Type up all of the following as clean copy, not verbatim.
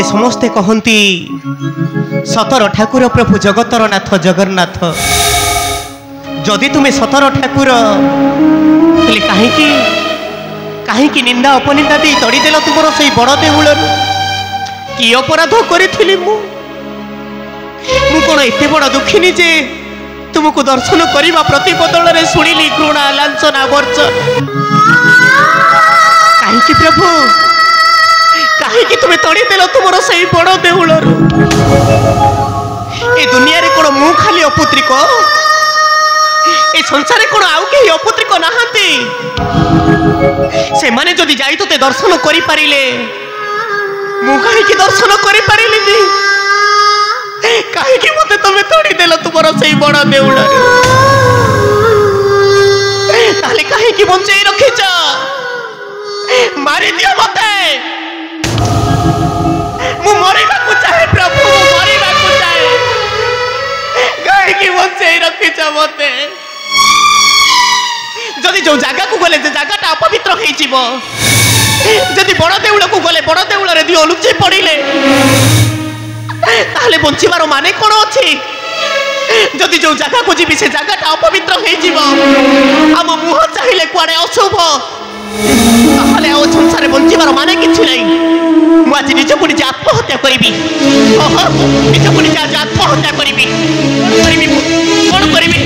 समस्ते कहती सतर ठाकुर प्रभु जगतर नाथ जगन्नाथ जदि तुम्हें सतर ठाकुर कहीं निंदा अपनिंदा दे तड़ीदेल तुमर से बड़ देउल कि अपराध करी मु कौन एत बड़ दुखिनी जे तुमको दर्शन करने प्रतिबदल में शुणिली घृणा लांछना वर्जन कहीं प्रभु कहीं तुम्हें तड़ीदेल तुमर से बड़ देउल ए दुनिया रे कौन मु खाली अपुत्रिक ए संसार कौन आउ कहीं अपुत्रिक नहांती से माने जदि जाई तो दर्शन करि पारिले मु कहीं दर्शन करि पारिलिनी कहीं मते तुम तोड़ीदेल तुमर से बड़ देउल ताले कहीं बंचाई रखीच मारी दियो मते मु मरिबा को चाहे प्रभु मु मरिबा को चाहे कहीं बंचाई रखीच मते जदि जो जगह को गले जे जगहटा अपवित्र हो जीवो जदि बड़ देउल को गले बड़ देउल रे दियो लुचि पड़िले ताले बंचिबार माने कोन अछि जदि जो जगह को जीवी से जगहटा अपवित्र हो जीवो हम मुह चाहिले कुआडे अशुभ ताले ओ संसार बंचिबार माने किछि नै मु आज निज को निज आत्महत्या करिबी निज को निज आत्महत्या करिबी कोन करिबी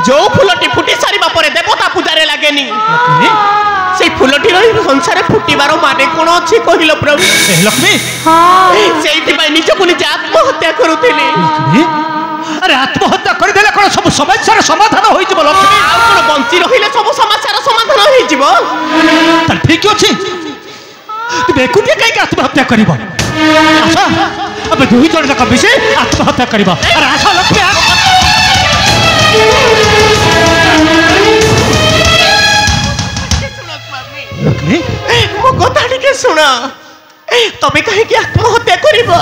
जो फुलटी फुटी सारिबा परे देवता पूजारे लागेनी से फुलटी संसार फुटीबार माने कोन अछि कहिलो प्रभु लक्ष्मी सेइति भाई निज को निज आत्महत्या करूथिले लक्ष्मी अरे आत्महत्या कर देले कोन सब समस्यार समाधान होई जबो लक्ष्मी आ कोन बंची रहिले सब समस्यार समाधान होई जबो त ठीक अछि तू बेकुटिया काई आत्महत्या करिबो अच्छा अब दुई जण जक बिसे आत्महत्या करिबो अरे आशा लक्ष्मी मो कथा टिके सुन तबे कहीं आत्महत्या करिबो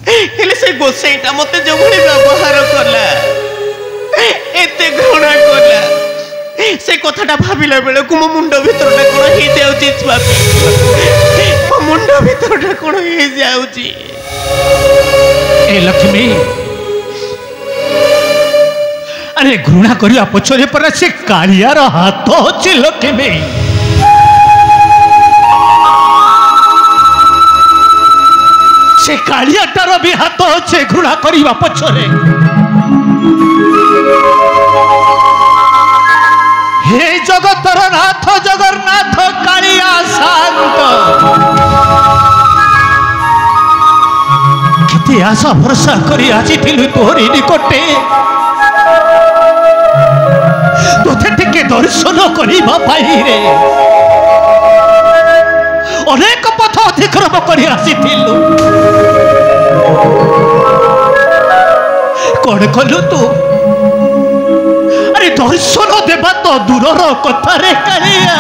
हेले से गोसेटा मते जो भली व्यवहार करला एते घृणा करला से कथाटा भाबिला बेले को मो मुंड भीतरटा कोन हे जाउची बापी मो मुंड भीतरटा कोन हे जाउची ए लक्ष्मी अरे घृणा करिया पछरे पर से कालियार हाथ अछि लक्ष्मी से कालियाटार भी हाथ अच्छे घृणा करिया पछरे हे जगतर नाथ जगन्नाथ कालिया शांत केते आशा भरसा करी आसी थिलु तोरी निकटे तोते टिके दर्शन करिबा पाई रे अनेक पथ अतिक्रम करी आसीथिलु कौन कलु तू अरे दर्शन देवा तो दूरर कथा रे कालिया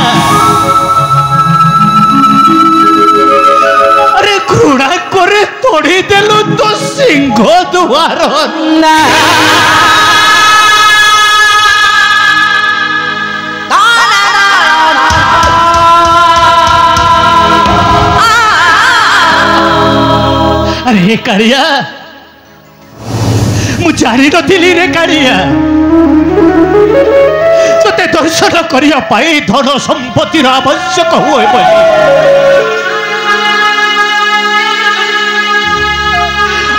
अरे घृणा करे तोड़ी देलु तो सिंह दुआर ना अरे कालिया मु जानी नी रे कालिया ते दर्शन करिया पाई धन संपत्तिर आवश्यक हुए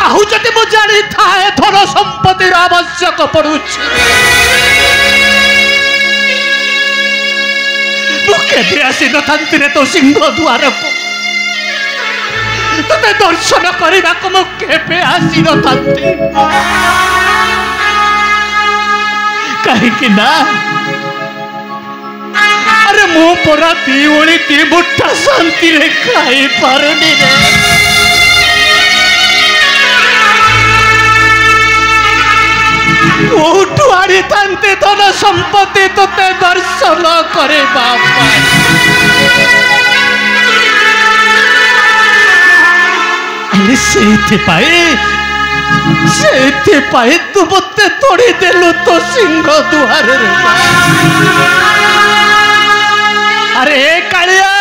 आहु जदि मु जानी थाए धन संपत्तिर आवश्यक पड़ुछि मु केबे आसी नथांती रे तो सिंह द्वार को ते दर्शन करने को मुझे आसी नथांती कहीं ना अरे मो परा दी ओली दी मुठा शांति रे खाई पारुनी रे কোটু আনি থানতে ধন সম্পত্তি তোতে দর্শন করে বাপা ସେଇଥିପାଇଁ ତୁ ମୋତେ ତୋଡ଼ି ଦେଲୁ ତୋ ସିଂହ ଦୁଆରରେ ଆରେ କାଳିଆ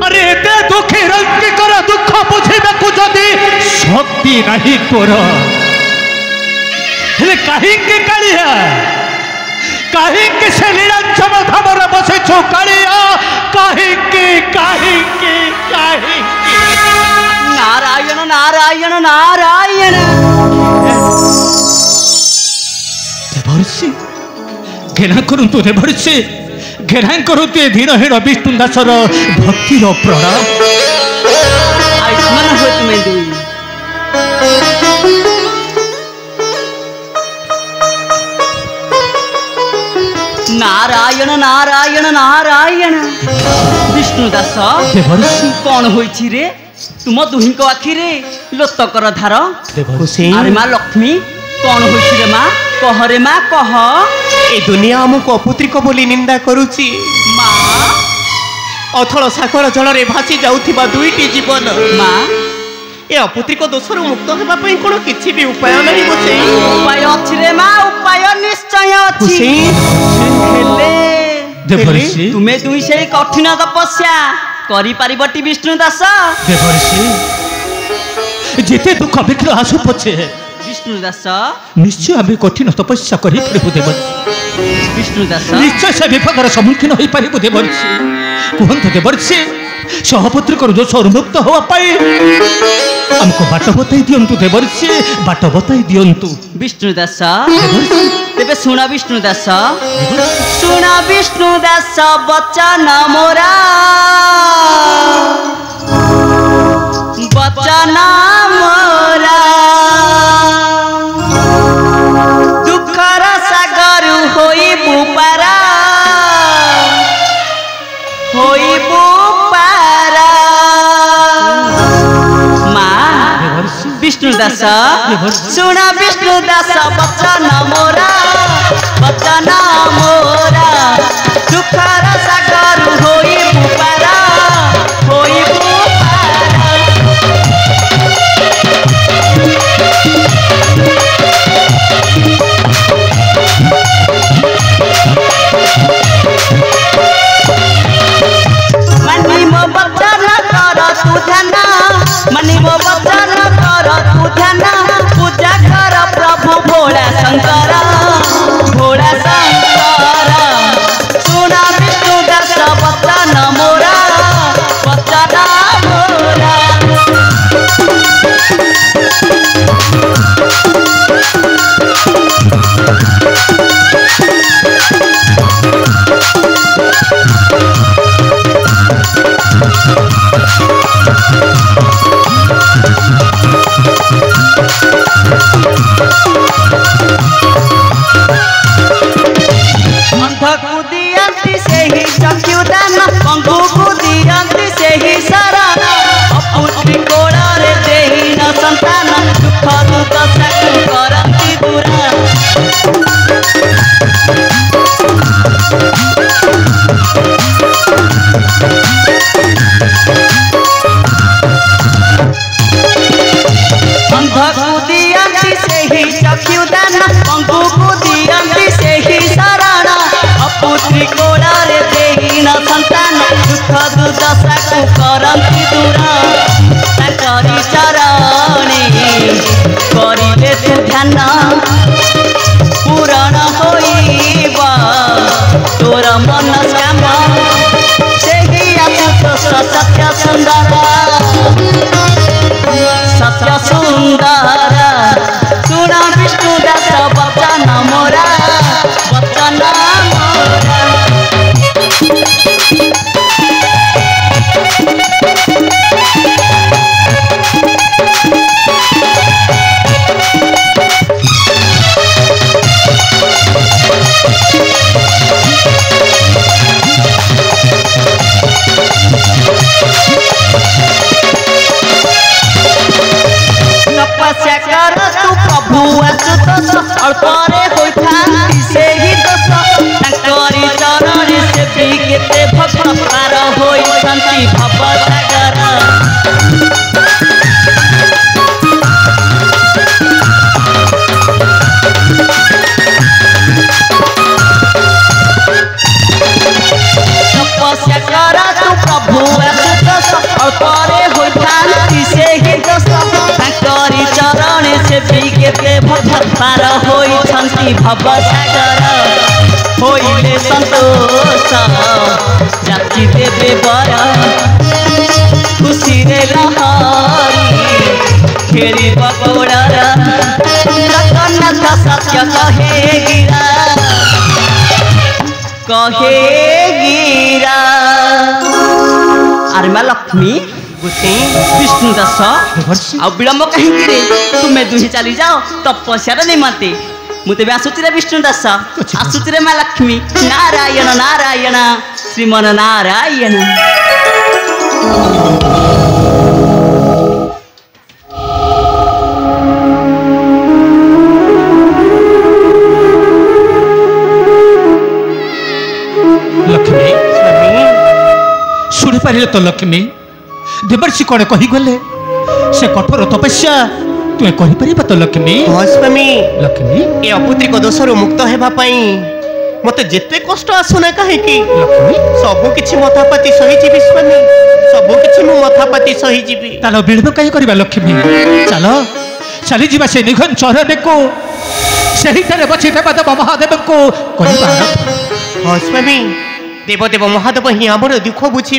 ଆରେ ଏତେ ଦୁଃଖୀ ରଙ୍କିଙ୍କର ଦୁଃଖ ବୁଝିବାକୁ ଯଦି ଶକ୍ତି ନାହିଁ ତୋର ହେଲେ କାହିଁକି କାଳିଆ କାହିଁକି ସେ ନୀଳାଞ୍ଚଳ ଧାମରେ ବସିଛୁ କାଳିଆ କାହିଁକି କାହିଁକି କାହିଁକି नारायण नारायण नारायण देवर्षि घृणा करतु देवर्षि घृणा करतु ए धीरहीन विष्णु दासर भक्तिर प्रणाम आयुष्मान हो तुम्हें दुई नारायण नारायण नारायण विष्णु दास देवर्षि कौन होइछि रे तुम दुहिंक आखिरे लोतकर धार अरे माँ लक्ष्मी कौन होइछि रे माँ कह रे माँ कह ए दुनिया हमको अपुत्रिक बोली निंदा करुची माँ अथल सागर जल रे भासी जाउथिबा दुईटी जीवन माँ ए अपुत्रिक दोषरु मुक्त हेबा पई कोन किछि भी उपाय नाही गोसेई उपाय अछि रे माँ उपाय निश्चय अछि हेले देवर्षि तुम्हें दुई से कठिन तपस्या करि पारिबटी विष्णु दास देवर्षि जेते दुख विघ्न आसु पछे विष्णु दास निश्चय आम कठिन तपस्या करी पारिबु देवर्षि विष्णु दास निश्चय से विपदर सम्मुखीन होई पारिबु देवर्षि कहंतु देवर्षि सहपुत्रिक दोष उन्मुक्त होवा पाई हमको बाट बताई दियंतु देवर्षि बाट बताई दियंतु विष्णु दास तेबे सुना विष्णु दास सुना विष्णु दास वचन मोरा वचन मोरा दुखर सागर होई बुपारा माँ विष्णु दास सुना विष्णु दास वचन मोरा दुखर सागर होई बुपारा मनी मो वचन कर तू ध्यान मनी मो वचन कर तू ध्यान पूजा कर प्रभु भोला शंकर सुना विष्णु दास वचन मोरा अंधकु दियंती से ही चक्षुदान पंगु को दियंती से ही शरण अपुत्री कोड़ा रे देहि न संतान दुख दुर्दशा करंती दूरा अंधकु दियंती से ही चक्षुदान पंगु को दियंती से ही शरण अपुत्री कोड़ा रे देहि न संतान दुख दुर्दशा करंती दूरा ताकरी चरणे करिले तू ध्यान पूरण होइबा तोर मनस्कामना सेहि आसुतोष सत्य सुंदर सुना विष्णु दास वचन मोरा ହୋଇଛନ୍ତି ଭବସାଗର। तपस्या कर तू प्रभु आशुतोष अल्परे होइଥାନ୍ତି ସେହି ଦୋଷ ତାଙ୍କରି ଚରଣେ ସେ ବି କେତେ ପାର ହୋଇଛନ୍ତି ଭବସାଗର। ହୋଇଲେ ସନ୍ତୋଷ ଯାଚି ଦେବେ ବର ଖୁସିରେ ଲହରୀ ଖେଳିବ ଗୋଡ଼ର ଜଗନ୍ନାଥ ସତ୍ୟ କହେ ଗିରା कहे गिरा। अरे माँ लक्ष्मी विष्णु दास आ विलम्ब कहीं तुम्हें दुही चली जाओ तपस्यार निमंते मुझे आसुची रे विष्णु दास आसुची रे माँ लक्ष्मी। नारायण नारायण श्रीमन नारायण। लक्ष्मी शुणी पारे तो लक्ष्मी देवर्षि कौन कहीगले से कठोर तपस्या तुम कहीपर तो लक्ष्मी। हाँ स्वामी लक्ष्मी ए अपुत्रिक दोषर मुक्त होगापी मत जिते कष्ट आसुना कहीं लक्ष्मी सबकि मथापाती सहीजी स्वामी सबकि मु मथापाती सहीजी। तालो विलम्ब कहीं करवा लक्ष्मी चलो चली जा से निघन चरण को सही बची देव महादेव को हाँ स्वामी देवदेव महादेव ही आमर दुख बुझे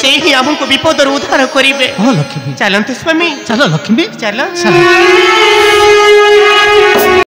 से ही आमको विपद उद्धार करेंगे। हाँ लक्ष्मी चलते स्वामी चलो लक्ष्मी चलो चलो।